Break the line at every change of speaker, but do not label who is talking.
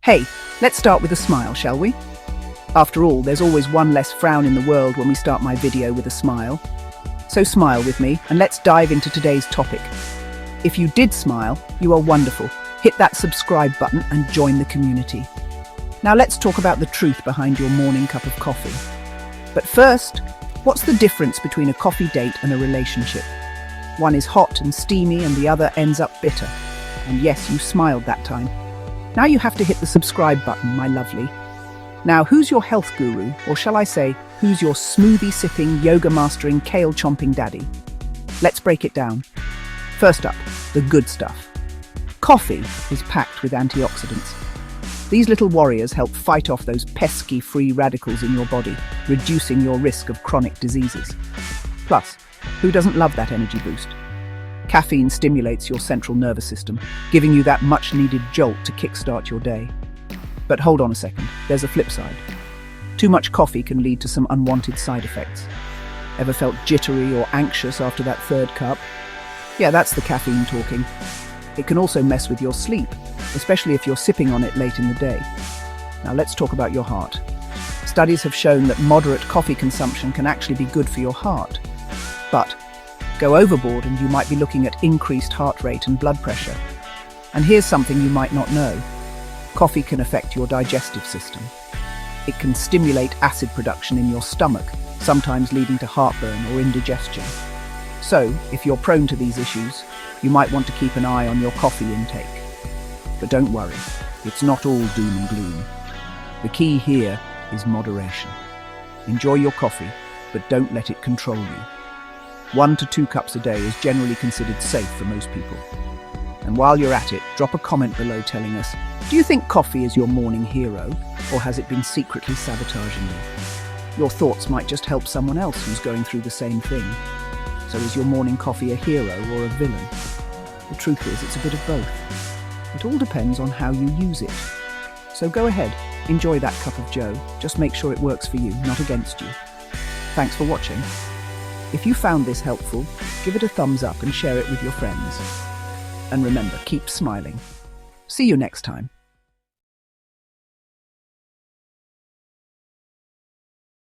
Hey, let's start with a smile, shall we? After all, there's always one less frown in the world when we start my video with a smile. So smile with me and let's dive into today's topic. If you did smile, you are wonderful. Hit that subscribe button and join the community. Now let's talk about the truth behind your morning cup of coffee. But first, what's the difference between a coffee date and a relationship? One is hot and steamy and the other ends up bitter. And yes, you smiled that time. Now you have to hit the subscribe button, my lovely. Now, who's your health guru, or shall I say, who's your smoothie-sipping, yoga-mastering, kale-chomping daddy? Let's break it down. First up, the good stuff. Coffee is packed with antioxidants. These little warriors help fight off those pesky free radicals in your body, reducing your risk of chronic diseases. Plus, who doesn't love that energy boost? Caffeine stimulates your central nervous system, giving you that much-needed jolt to kickstart your day. But hold on a second, there's a flip side. Too much coffee can lead to some unwanted side effects. Ever felt jittery or anxious after that third cup? Yeah, that's the caffeine talking. It can also mess with your sleep, especially if you're sipping on it late in the day. Now let's talk about your heart. Studies have shown that moderate coffee consumption can actually be good for your heart. But go overboard and you might be looking at increased heart rate and blood pressure. And here's something you might not know. Coffee can affect your digestive system. It can stimulate acid production in your stomach, sometimes leading to heartburn or indigestion. So, if you're prone to these issues, you might want to keep an eye on your coffee intake. But don't worry, it's not all doom and gloom. The key here is moderation. Enjoy your coffee, but don't let it control you. 1 to 2 cups a day is generally considered safe for most people. And while you're at it, drop a comment below telling us, do you think coffee is your morning hero, or has it been secretly sabotaging you? Your thoughts might just help someone else who's going through the same thing. So is your morning coffee a hero or a villain? The truth is, it's a bit of both. It all depends on how you use it. So go ahead, enjoy that cup of joe. Just make sure it works for you, not against you. Thanks for watching. If you found this helpful, give it a thumbs up and share it with your friends. And remember, keep smiling. See you next time.